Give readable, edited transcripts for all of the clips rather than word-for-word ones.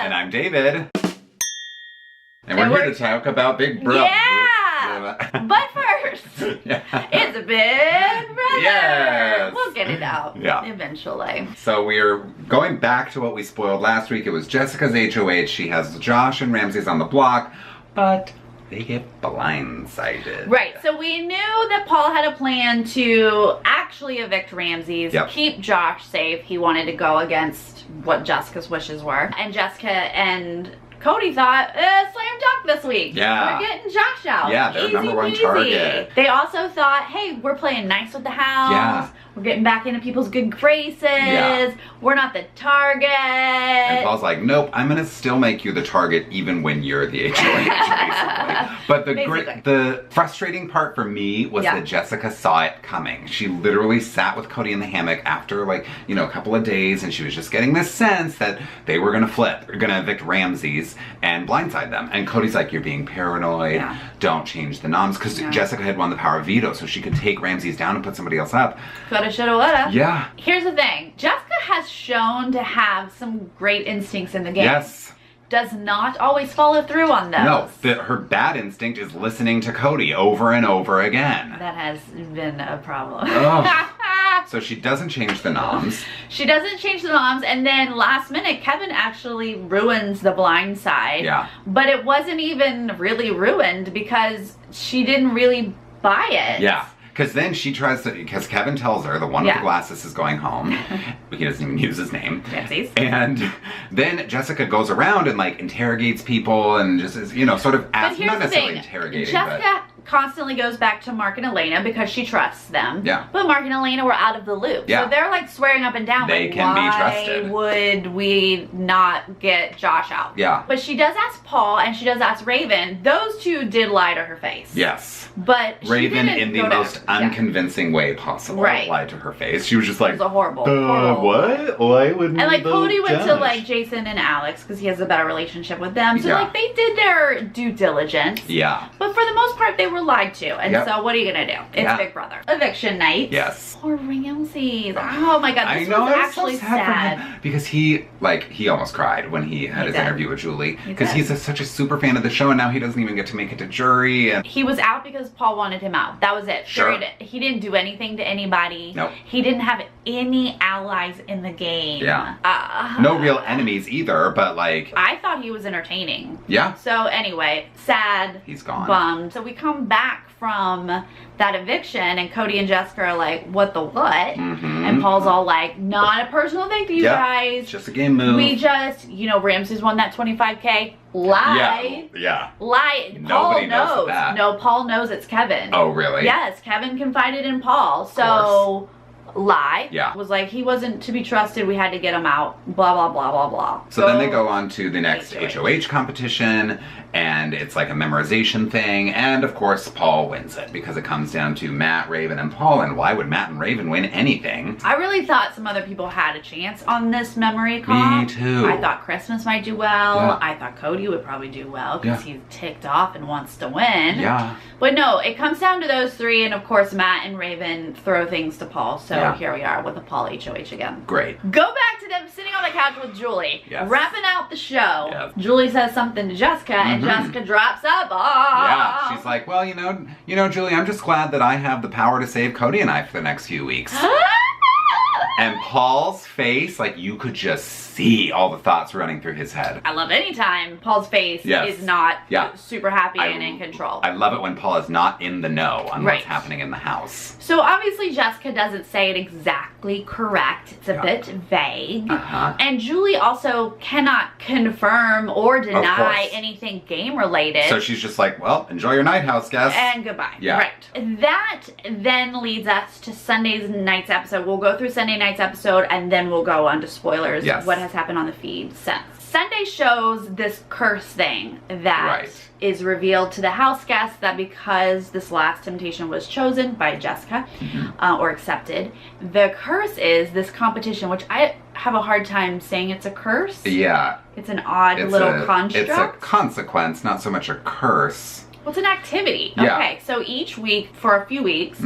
And I'm David. And we're here to talk about Big Brother. Yeah! But first, it's a Big Brother. Yes! We'll get it out eventually. So we're going back to what we spoiled last week. It was Jessica's HOH. She has Josh and Ramsey's on the block, but they get blindsided. Right, so we knew that Paul had a plan to actually evict Ramsey's, keep Josh safe. He wanted to go against what Jessica's wishes were. And Jessica and Cody thought, slam dunk this week. Yeah. We're getting Josh out. Yeah, they're Easy number one peasy. target. They also thought, hey, we're playing nice with the house. Yeah. We're getting back into people's good graces. Yeah. We're not the target. And Paul's like, nope, I'm gonna still make you the target even when you're the HOH, basically. But the frustrating part for me was that Jessica saw it coming. She literally sat with Cody in the hammock after a couple of days, and she was just getting this sense that they were gonna gonna evict Ramsey's and blindside them. And Cody's like, you're being paranoid, don't change the noms, because Jessica had won the power of veto, so she could take Ramsey's down and put somebody else up. Coulda, shoulda, woulda. Yeah. Here's the thing. Jessica has shown to have some great instincts in the game. Yes. Does not always follow through on those. No, her bad instinct is listening to Cody over and over again. That has been a problem. So she doesn't change the noms. She doesn't change the noms, and then last minute, Kevin actually ruins the blind side. Yeah. But it wasn't even really ruined because she didn't really buy it. Yeah. Because then she tries to, because Kevin tells her the one with the glasses is going home. He doesn't even use his name. Ramsey's. And then Jessica goes around and interrogates people and just is, sort of asks, not necessarily interrogating, Jessica constantly goes back to Mark and Elena because she trusts them. Yeah. But Mark and Elena were out of the loop. Yeah. So they're swearing up and down. They can be trusted. Why would we not get Josh out? Yeah. But she does ask Paul and she does ask Raven. Those two did lie to her face. Yes. But Raven, in the most unconvincing way possible, lied to her face. She was just like, it was a horrible. What? Why wouldn't And Cody went Josh? to Jason and Alex because he has a better relationship with them. So they did their due diligence. Yeah. But for the most part, they were lied to. And so what are you gonna do? It's Big Brother. Eviction night. Yes. Poor Ramsey. Oh my god, this was actually so sad. For him because he almost cried when he had his interview with Julie. Because he's such a super fan of the show, and now he doesn't even get to make it to jury. And he was out because Paul wanted him out. That was it. Sure. He didn't do anything to anybody. Nope. He didn't have any allies in the game. Yeah. No real enemies either, but I thought he was entertaining. Yeah. So anyway, sad. He's gone. Bummed. So we come back from that eviction and Cody and Jessica are like, what the what? And Paul's all like, not a personal thing to you guys. It's just a game move. We just, Ramsey's won that 25K. Lie. Yeah. Lie. Nobody Paul knows. that. No, Paul knows it's Kevin. Oh, really? Yes, Kevin confided in Paul. So lie. Yeah. Was like, he wasn't to be trusted. We had to get him out. Blah, blah, blah, blah, blah. So then they go on to the next HOH competition, and it's a memorization thing. And of course, Paul wins it because it comes down to Matt, Raven, and Paul. And why would Matt and Raven win anything? I really thought some other people had a chance on this memory comp. Me too. I thought Christmas might do well. Yeah. I thought Cody would probably do well because he's ticked off and wants to win. Yeah. But no, it comes down to those three, and of course Matt and Raven throw things to Paul. So here we are with the Paul HOH again. Great. Go back to them sitting on the couch with Julie, wrapping out the show. Yes. Julie says something to Jessica, and Jessica drops up. Yeah, she's like, well, you know, Julie, I'm just glad that I have the power to save Cody and I for the next few weeks. And Paul's face, you could just see all the thoughts running through his head. I love any time Paul's face is not super happy and in control. I love it when Paul is not in the know on what's happening in the house. So obviously Jessica doesn't say it exactly correct. It's a bit vague. And Julie also cannot confirm or deny anything game related. So she's just like, well, enjoy your night, house guest. And goodbye. Yeah. Right. That then leads us to Sunday night's episode. We'll go through Sunday night's episode and then we'll go on to spoilers of what has happened on the feed since. Sunday shows this curse thing that is revealed to the house guests, that because this last temptation was chosen by Jessica or accepted, the curse is this competition, which I have a hard time saying it's a curse. Yeah. It's an odd little construct. It's a consequence, not so much a curse. Well, it's an activity. Yeah. Okay, so each week, for a few weeks,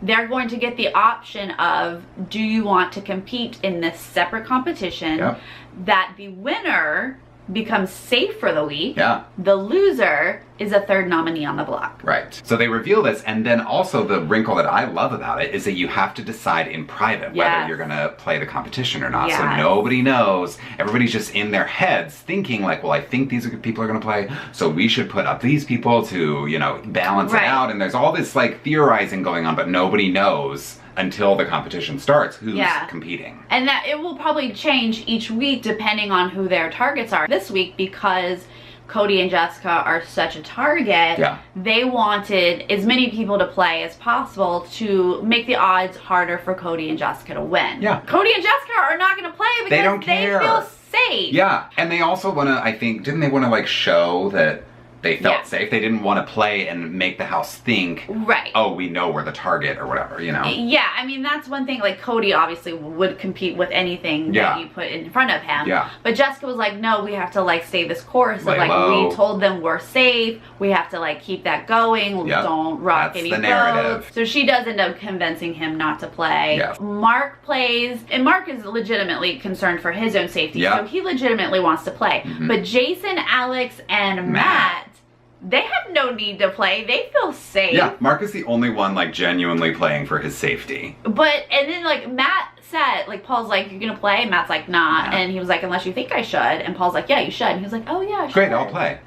they're going to get the option of, do you want to compete in this separate competition that the winner becomes safe for the week. Yeah. The loser is a third nominee on the block. Right. So they reveal this, and then also the wrinkle that I love about it is that you have to decide in private whether you're gonna play the competition or not. So nobody knows. Everybody's just in their heads thinking like, well, I think these people are gonna play, so we should put up these people to, you know, balance it out. And there's all this like theorizing going on, but nobody knows until the competition starts who's competing. And that it will probably change each week depending on who their targets are. This week, because Cody and Jessica are such a target, they wanted as many people to play as possible to make the odds harder for Cody and Jessica to win. Yeah. Cody and Jessica are not going to play because they don't care. They feel safe. Yeah, and they also want to, I think, didn't they want to like show that they felt safe? They didn't want to play and make the house think, oh, we know we're the target or whatever, you know? Yeah, I mean, that's one thing. Like, Cody obviously would compete with anything that you put in front of him. Yeah. But Jessica was like, no, we have to, like, stay this course. Of, like, we told them we're safe. We have to, like, keep that going. Don't rock any boats. So she does end up convincing him not to play. Mark plays, and Mark is legitimately concerned for his own safety. So he legitimately wants to play. But Jason, Alex, and Matt, they have no need to play. They feel safe. Yeah, Mark is the only one like genuinely playing for his safety. But, and then like Matt said, like Paul's like, you're gonna play? And Matt's like, nah. And he was like, unless you think I should. And Paul's like, yeah, you should. And he was like, oh yeah, I should. Great, I'll play.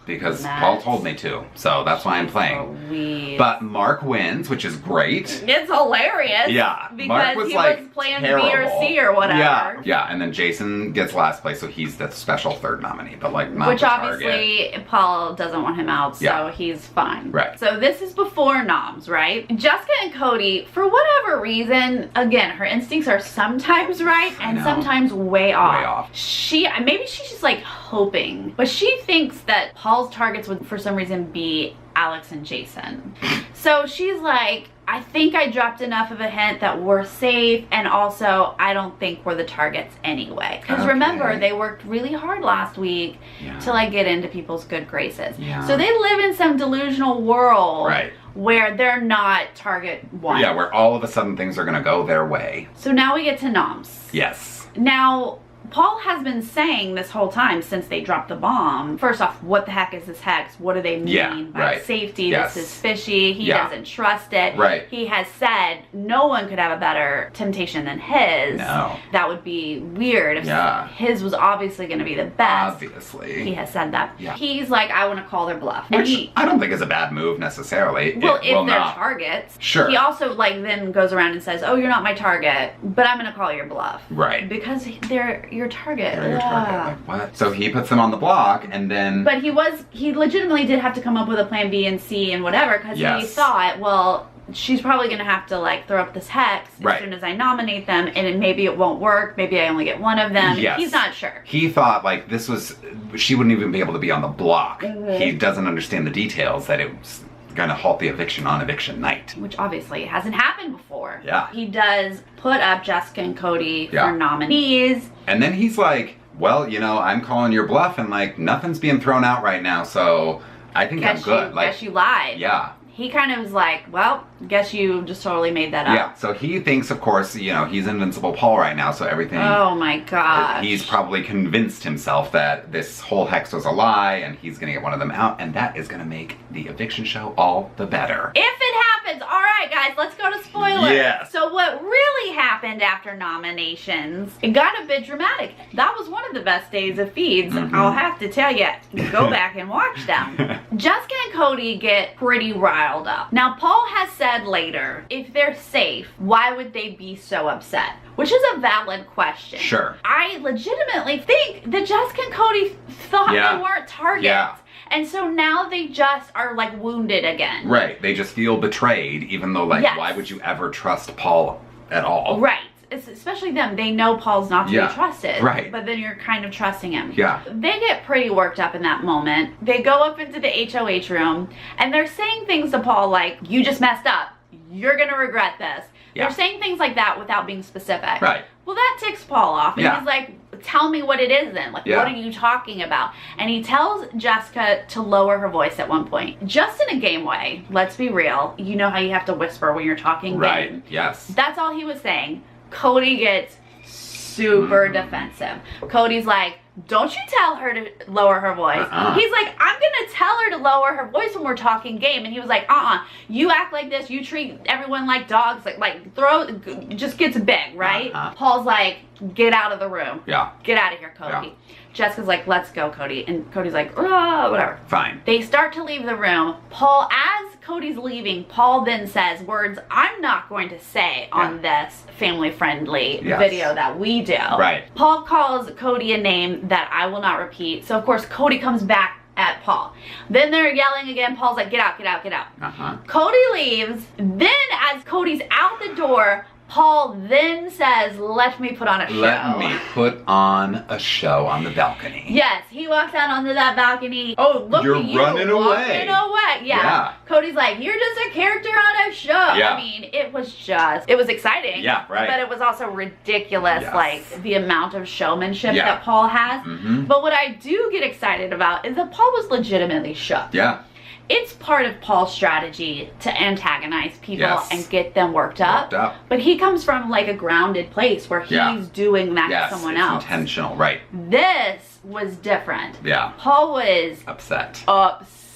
Because Paul told me to, so that's why I'm playing. But Mark wins, which is great. It's hilarious. Yeah, because Mark was he like was playing terrible. B or C or whatever. Yeah, and then Jason gets last place, so he's the special third nominee, but like not which the obviously target. Paul doesn't want him out, so he's fine. Right. So this is before noms, right? Jessica and Cody, for whatever reason, again, her instincts are sometimes right and sometimes way off. Way off. Maybe she's just like hoping, but she thinks that Paul's targets would for some reason be Alex and Jason. So she's like, I think I dropped enough of a hint that we're safe, and also I don't think we're the targets anyway. Because remember, they worked really hard last week to like get into people's good graces. So they live in some delusional world where they're not target one. Yeah, where all of a sudden things are gonna go their way. So now we get to noms. Yes. Now, Paul has been saying this whole time since they dropped the bomb, first off, what the heck is this hex? What do they mean by safety? This is fishy. He doesn't trust it. He has said no one could have a better temptation than his. No. That would be weird if his was obviously going to be the best. Obviously. He has said that. He's like, I want to call their bluff. Which I don't think is a bad move necessarily. Well, if they're targets. Sure. He also like then goes around and says, oh, you're not my target, but I'm going to call your bluff. Right. Because they're your target. They're your target. Like, what? So he puts them on the block, and then... But he legitimately did have to come up with a plan B and C and whatever, because he thought, well, she's probably going to have to like throw up this hex as soon as I nominate them, and maybe it won't work. Maybe I only get one of them. He's not sure. He thought like this was... She wouldn't even be able to be on the block. He doesn't understand the details that it was gonna halt the eviction on eviction night. Which obviously hasn't happened before. Yeah. He does put up Jessica and Cody for nominees. And then he's like, well, you know, I'm calling your bluff and like nothing's being thrown out right now, so I think I'm good. Guess you lied. Yeah. He kind of was like, well, guess you just totally made that up. Yeah, so he thinks, of course, you know, he's Invincible Paul right now, so everything... Oh my gosh. He's probably convinced himself that this whole hex was a lie, and he's gonna get one of them out, and that is gonna make the eviction show all the better. If it happens! Alright guys, let's go to spoilers. Yes. So what really happened after nominations, it got a bit dramatic. That was one of the best days of feeds. I'll have to tell you, go back and watch them. Jessica and Cody get pretty riled up. Now, Paul has said later, if they're safe, why would they be so upset? Which is a valid question. Sure. I legitimately think that Jessica and Cody thought they weren't targets. Yeah. And so now they just are like wounded again. Right. They just feel betrayed, even though like, why would you ever trust Paul at all? Right. Especially them, they know Paul's not to be trusted. Right. But then you're kind of trusting him. Yeah. They get pretty worked up in that moment. They go up into the HOH room and they're saying things to Paul like, you just messed up. You're gonna regret this. Yeah. They're saying things like that without being specific. Right. Well, that ticks Paul off. And he's like, tell me what it is then. Like, what are you talking about? And he tells Jessica to lower her voice at one point. Just in a game way, let's be real. You know how you have to whisper when you're talking game. Yes. That's all he was saying. Cody gets super defensive. Cody's like, don't you tell her to lower her voice. He's like, I'm gonna tell her to lower her voice when we're talking game. And he was like, you act like this, you treat everyone like dogs, just gets big, right? Paul's like, get out of the room. Yeah. Get out of here, Cody. Yeah. Jessica's like, let's go, Cody. And Cody's like, whatever. Fine. They start to leave the room. Paul, as Cody's leaving, Paul then says words I'm not going to say on this family-friendly video that we do. Right. Paul calls Cody a name that I will not repeat. So, of course, Cody comes back at Paul. Then they're yelling again. Paul's like, get out, get out, get out. Cody leaves. Then as Cody's out the door, Paul then says, let me put on a show. Let me put on a show on the balcony. Yes, he walks out onto that balcony. Oh, look You're at you. running away. Walking away. Yeah. Cody's like, you're just a character on a show. Yeah. I mean, it was exciting. Yeah, right. But it was also ridiculous, like, the amount of showmanship that Paul has. But what I do get excited about is that Paul was legitimately shook. Yeah. It's part of Paul's strategy to antagonize people and get them worked up. But he comes from like a grounded place where he's doing that to someone else. Intentional, right. This was different. Yeah. Paul was upset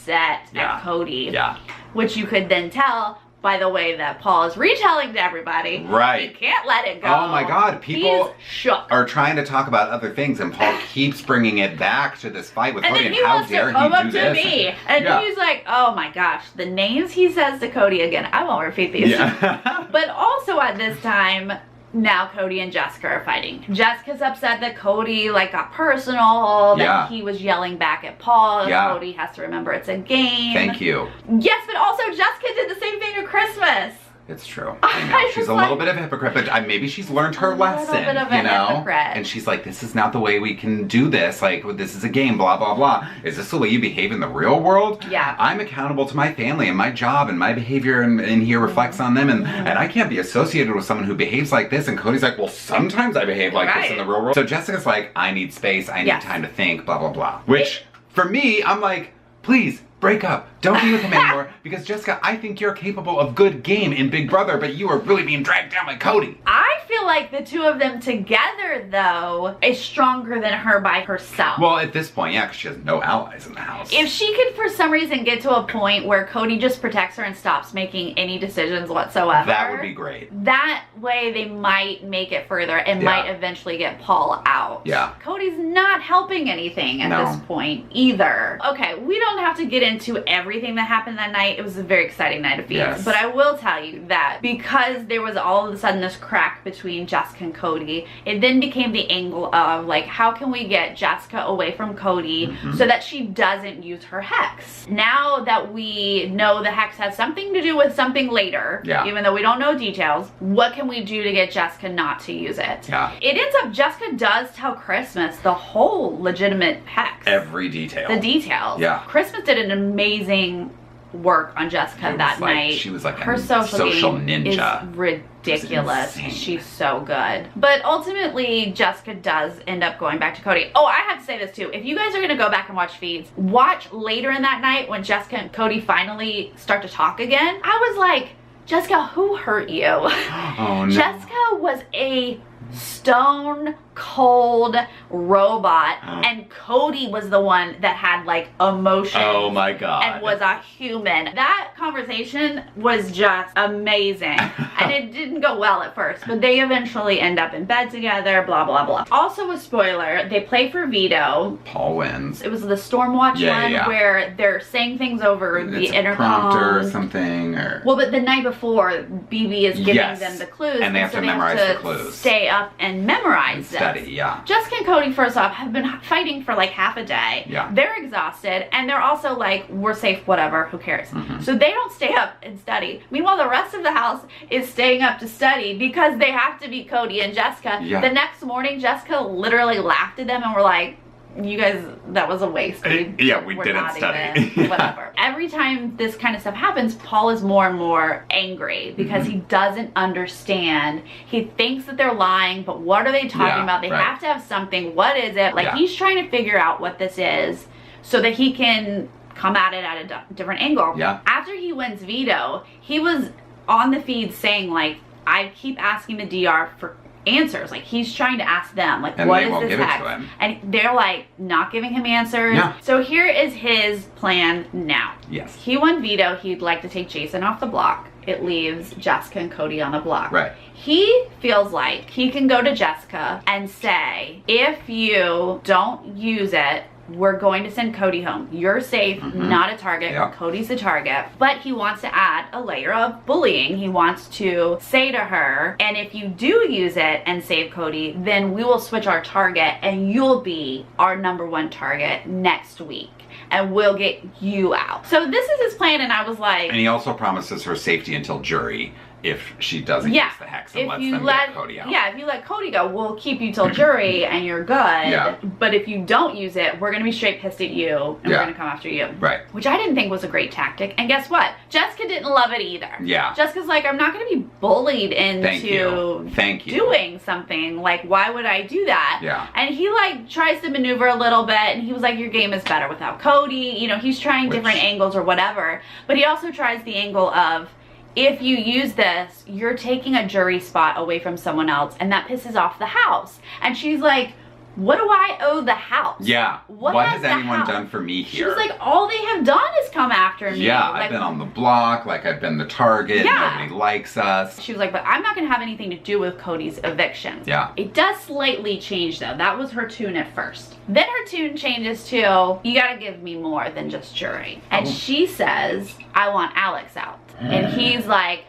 at Cody. Yeah. Which you could then tell by the way that Paul is retelling to everybody. Right. He can't let it go. Oh my God. People shook. Are trying to talk about other things and Paul keeps bringing it back to this fight with Cody and how dare he do this. And he's like, oh my gosh, the names he says to Cody again, I won't repeat these. Yeah. But also at this time, now Cody and Jessica are fighting. Jessica's upset that Cody got personal, that he was yelling back at Paul. Cody has to remember it's a game. Thank you. Yes, but also Jessica did the same thing at Christmas. It's true. I know. She's a little bit of a hypocrite, but maybe she's learned her lesson, And she's like, this is not the way we can do this. Like, this is a game, blah, blah, blah. Is this the way you behave in the real world? Yeah. I'm accountable to my family and my job and my behavior in here reflects on them. And I can't be associated with someone who behaves like this. And Cody's like, well, sometimes I behave like this in the real world. So Jessica's like, I need space. I need time to think, blah, blah, blah. Which, for me, I'm like, please, break up. Don't be with him anymore. Because Jessica, I think you're capable of good game in Big Brother, but you are really being dragged down by Cody. I feel like the two of them together, though, is stronger than her by herself. Well, at this point, yeah, because she has no allies in the house. If she could, for some reason, get to a point where Cody just protects her and stops making any decisions whatsoever. That would be great. That way, they might make it further and might eventually get Paul out. Yeah. Cody's not helping anything at this point either. Okay, we don't have to get into everything that happened that night. It was a very exciting night of feeds. Yes. But I will tell you that because there was all of a sudden this crack between Jessica and Cody, it then became the angle of like, how can we get Jessica away from Cody so that she doesn't use her hex? Now that we know the hex has something to do with something later, even though we don't know details, what can we do to get Jessica not to use it? Yeah. It ends up, Jessica does tell Christmas the whole legitimate hex. Every detail. The details. Yeah. Christmas did an amazing work on Jessica that night. She was like her a social ninja. Is ridiculous. She's so good. But ultimately, Jessica does end up going back to Cody. Oh, I have to say this too. If you guys are gonna go back and watch feeds, watch later in that night when Jessica and Cody finally start to talk again. I was like, Jessica, who hurt you? Oh no. Jessica was a stone cold robot and Cody was the one that had like emotion. Oh my God. And was a human. That conversation was just amazing. And it didn't go well at first, but they eventually end up in bed together, blah blah blah. Also a spoiler, they play for veto. Paul wins. It was the Stormwatch one where they're saying things over the intercom. Prompter or something or well, but the night before BB is giving them the clues and they have to memorize the clues. Stay up and memorize them. Jessica and Cody, first off, have been fighting for like half a day. Yeah. They're exhausted, and they're also like, we're safe, whatever, who cares? So they don't stay up and study. Meanwhile, the rest of the house is staying up to study because they have to be Cody and Jessica. Yeah. The next morning, Jessica literally laughed at them and were like, you guys, that was a waste. We didn't study. Whatever. Every time this kind of stuff happens, Paul is more and more angry because he doesn't understand. He thinks that they're lying, but what are they talking about? They have to have something. What is it? Like, he's trying to figure out what this is so that he can come at it at a different angle. Yeah. After he wins veto, he was on the feed saying, like, I keep asking the DR for answers. Like, he's trying to ask them, like, and what they is won't this give it hex? to him. And they're like not giving him answers. Yeah. So here is his plan now. Yes. He won veto. He'd like to take Jason off the block. It leaves Jessica and Cody on the block. Right. He feels like he can go to Jessica and say, if you don't use it, we're going to send Cody home. You're safe, not a target. Yeah. Cody's the target. But he wants to add a layer of bullying. He wants to say to her, and if you do use it and save Cody, then we will switch our target and you'll be our #1 target next week. And we'll get you out. So this is his plan, and I was like... And he also promises her safety until jury if she doesn't use the hex and lets them get Cody out. Yeah, if you let Cody go, we'll keep you till jury and you're good. Yeah. But if you don't use it, we're gonna be straight pissed at you and we're gonna come after you. Right. Which I didn't think was a great tactic. And guess what? Jessica didn't love it either. Yeah. Jessica's like, I'm not gonna be bullied into Thank you. doing something. Like, why would I do that? Yeah. And he like tries to maneuver a little bit, and he was like, your game is better without Cody. You know, he's trying different angles or whatever. But he also tries the angle of, if you use this, you're taking a jury spot away from someone else, and that pisses off the house. And she's like, what do I owe the house? Yeah. What has anyone done for me here? She was like, all they have done is come after me. Yeah, like, I've been on the block, like I've been the target, nobody likes us. She was like, but I'm not gonna have anything to do with Cody's eviction. Yeah. It does slightly change though. That was her tune at first. Then her tune changes to, you gotta give me more than just jury. And she says, I want Alex out. And he's like,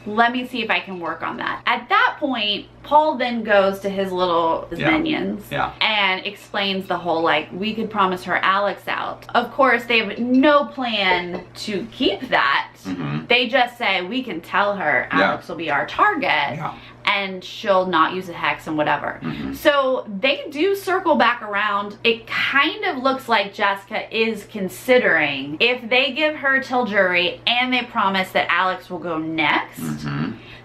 let me see if I can work on that. At that point, Paul then goes to his little minions and explains the whole, like, we could promise her Alex out. Of course, they have no plan to keep that. They just say, we can tell her Alex will be our target. And she'll not use a hex and whatever. So they do circle back around. It kind of looks like Jessica is considering, if they give her till jury and they promise that Alex will go next,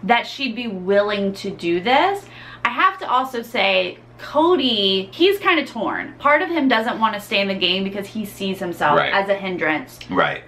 that she'd be willing to do this. I have to also say, Cody, he's kind of torn. Part of him doesn't want to stay in the game because he sees himself as a hindrance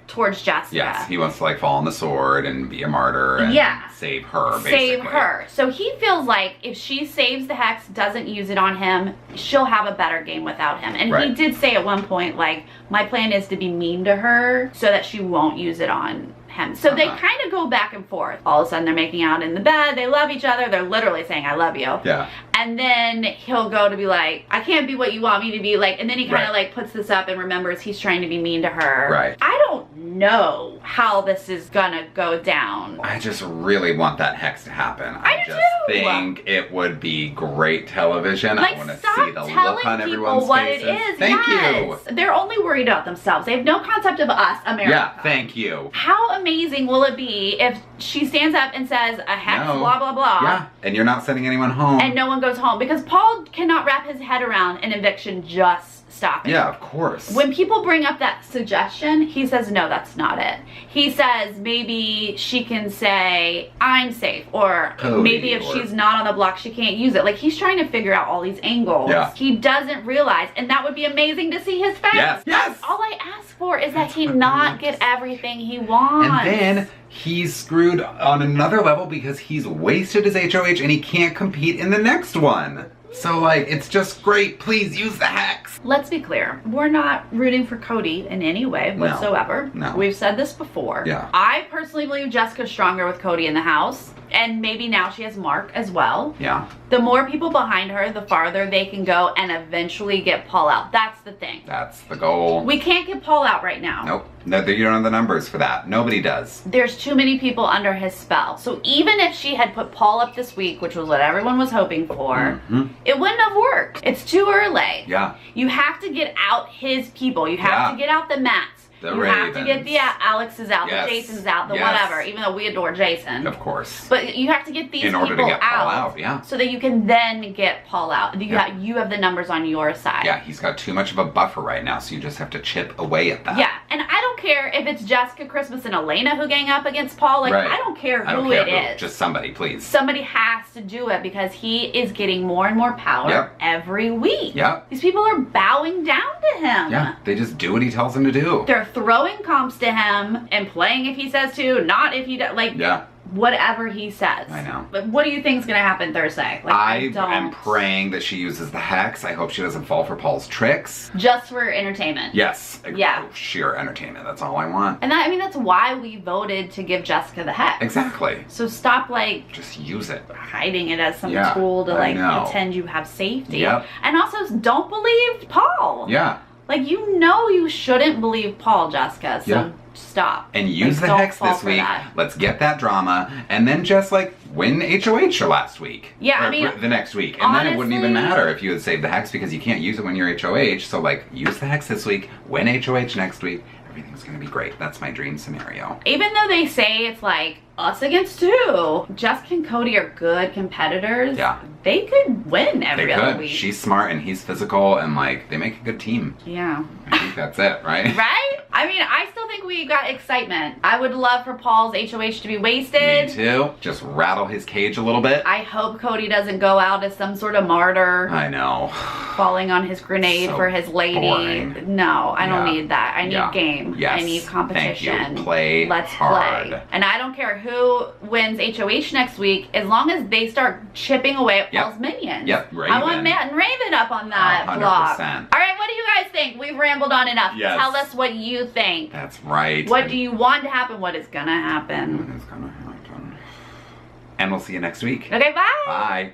towards Jessica. Yes, he wants to like fall on the sword and be a martyr and save her, basically. Save her. So he feels like if she saves the hex, doesn't use it on him, she'll have a better game without him. And he did say at one point, like, my plan is to be mean to her so that she won't use it on him. So they kind of go back and forth. All of a sudden they're making out in the bed. They love each other. They're literally saying, I love you. Yeah. And then he'll go to be like, I can't be what you want me to be. Like, and then he kind of like puts this up and remembers he's trying to be mean to her. Right. I don't know how this is gonna go down. I just really want that hex to happen. I just think it would be great television. Like, I want to see the look on everyone's what faces. It is. Thank you. They're only worried about themselves. They have no concept of us, America. Yeah, thank you. How amazing will it be if she stands up and says a hex, blah, blah, blah. Yeah, and you're not sending anyone home. And no one goes home. Because Paul cannot wrap his head around an eviction just stopping. Yeah, of course. When people bring up that suggestion, he says, no, that's not it. He says maybe she can say, I'm safe. Or maybe if she's not on the block, she can't use it. Like, he's trying to figure out all these angles. Yeah. He doesn't realize, and that would be amazing to see his face. Yes, yes. All I ask for is that he not get everything he wants. And then he's screwed on another level because he's wasted his HOH and he can't compete in the next one. So, like, it's just great. Please use the hex. Let's be clear. We're not rooting for Cody in any way whatsoever. No. We've said this before. Yeah. I personally believe Jessica's stronger with Cody in the house. And maybe now she has Mark as well. Yeah. The more people behind her, the farther they can go and eventually get Paul out. That's the thing. That's the goal. We can't get Paul out right now. Nope. No, you don't have the numbers for that. Nobody does. There's too many people under his spell. So even if she had put Paul up this week, which was what everyone was hoping for, it wouldn't have worked. It's too early. Yeah. You have to get out his people. You have to get out the Matts. You have to get the Alexes out, the Jasons out, the whatever, even though we adore Jason. Of course. But you have to get these people in order to get Paul out, yeah. So that you can then get Paul out. You have the numbers on your side. Yeah, he's got too much of a buffer right now, so you just have to chip away at that. Yeah, and I don't care if it's Jessica, Christmas, and Elena who gang up against Paul. Like, I don't care who it is. Just somebody, please. Somebody has to do it because he is getting more and more power every week. Yep. These people are bowing down to him. Yeah, they just do what he tells them to do. They're throwing comps to him and playing if he says to, not if he does. Like, whatever he says. I know. But what do you think is going to happen Thursday? Like, I am praying that she uses the hex. I hope she doesn't fall for Paul's tricks. Just for entertainment. Yes. Yeah. Sheer entertainment. That's all I want. And that, I mean, that's why we voted to give Jessica the hex. Exactly. So stop, like, just use it. Hiding it as some tool to, like, pretend you have safety. Yep. And also, don't believe Paul. Yeah. Like, you know you shouldn't believe Paul, Jessica, so stop. And use the hex this week. Let's get that drama. And then just, like, win HOH last week. Yeah, I mean, the next week. And honestly, then it wouldn't even matter if you had saved the hex because you can't use it when you're HOH. So, like, use the hex this week, win HOH next week. Everything's gonna be great. That's my dream scenario. Even though they say it's, like, us against two, Jessica and Cody are good competitors. Yeah. They could win every other week. She's smart and he's physical and, like, they make a good team. Yeah. I think that's it, right? Right? I mean, I still think we got excitement. I would love for Paul's HOH to be wasted. Me too. Just rattle his cage a little bit. I hope Cody doesn't go out as some sort of martyr. I know. Falling on his grenade for his lady. Boring. No, I don't need that. I need game. Yes. I need competition. Thank you. Play Let's hard. play. And I don't care who wins HOH next week, as long as they start chipping away at Paul's minions. Yep, Raven. I want Matt and Raven up on that 100%. block. All right, what do you guys think? We've rambled on enough. Yes. Tell us what you think. That's right. What do you want to happen? What is gonna happen? What is gonna happen? And we'll see you next week. Okay, bye. Bye.